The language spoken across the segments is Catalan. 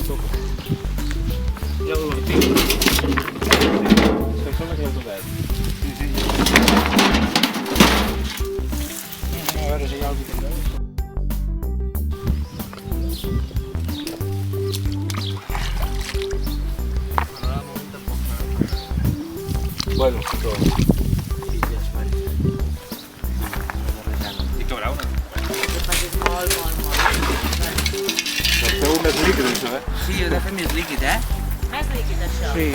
poco. Ja l'ortiu. Això sembla que ja és obert. Sí. A veure si hi ha algú també. Bueno, tot. Sí, ja es fan. Hi cabrà una. Que facis molt. Doncs feu més líquid, això, Sí, heu de fer més líquid, Més líquid, això? Sí.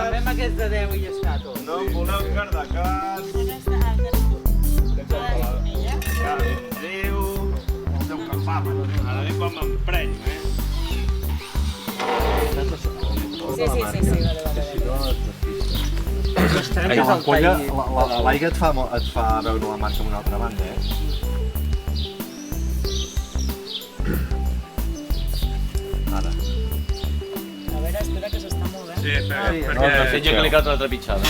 També amb aquests de 10 i esclar tot. No em voleu cardacàs. Ja ben diu. El teu que fa, ara ve quan m'empreny, Sí, vale. L'aigua et fa veure la marca amb una altra banda, Ara. A veure, espera que s'està movent. Sí, perquè... No, de fet, jo he clicat una altra pitjada.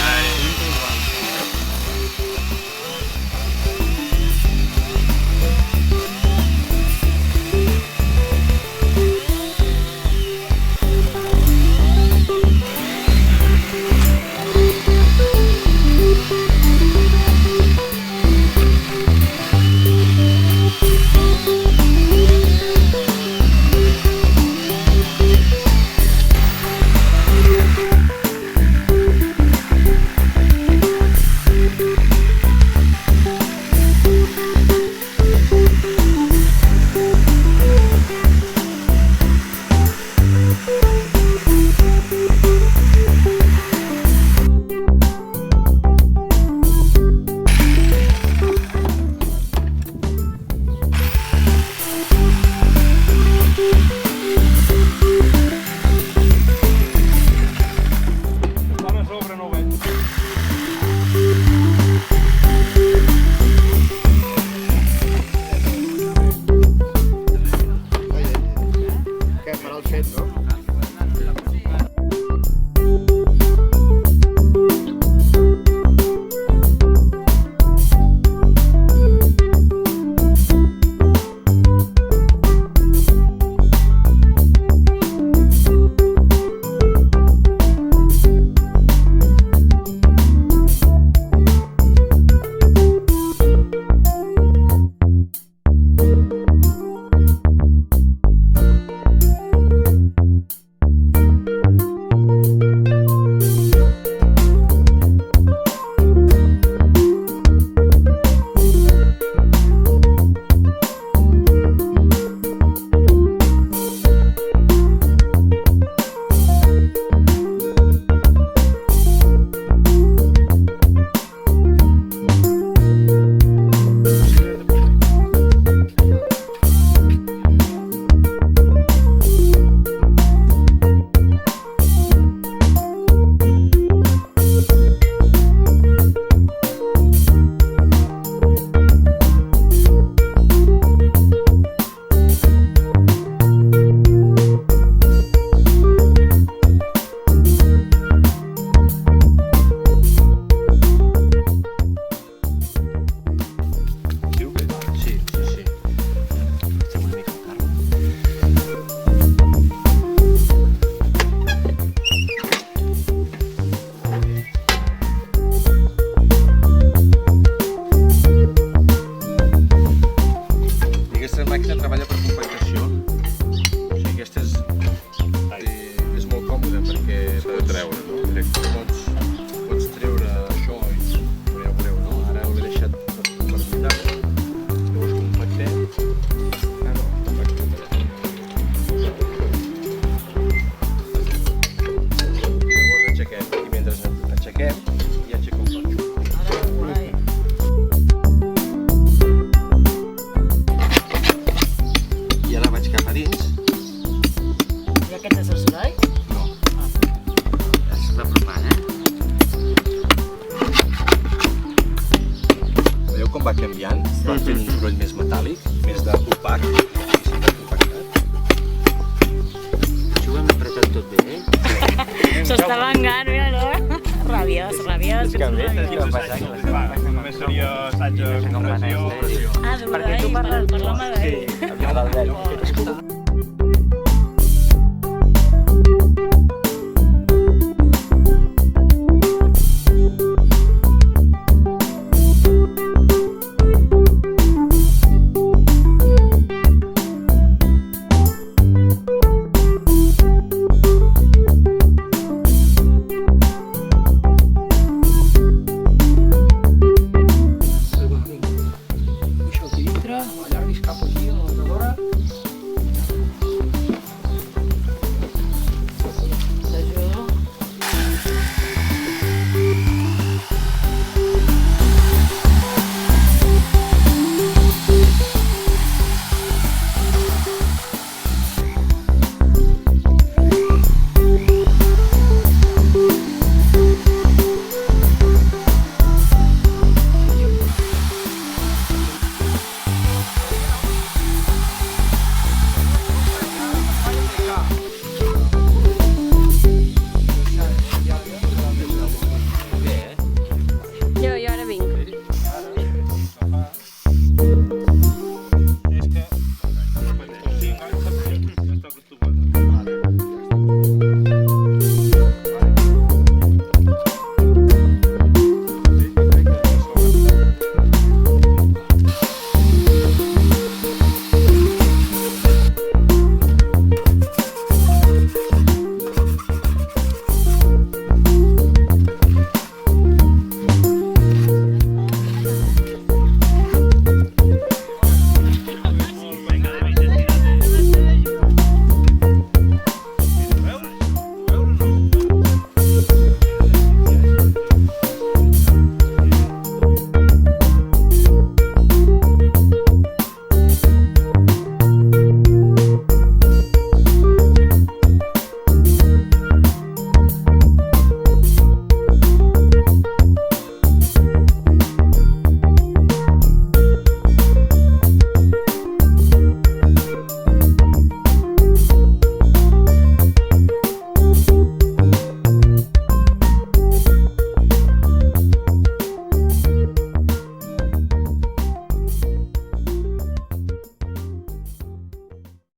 s'ha de treure, no? Pots treure això i ja ho veureu, no? Ara ho he deixat per buidar. Llavors compactem. Ah, no, compactem. Llavors aixequem. I mentre aixequem, ja aixeco el totxo. Ara, guai. I ara vaig cap a dins. I aquest és el soroll? No. S'està apropant, Veieu com va canviant? Va fent un soroll més metàl·lic, més d'opac. Això ho hem apretat tot bé, eh? S'està vengant, mira-lo. Rabiós, rabiós. Va, només seria assaig de compressió. Ah, per l'home d'ell. Escolta,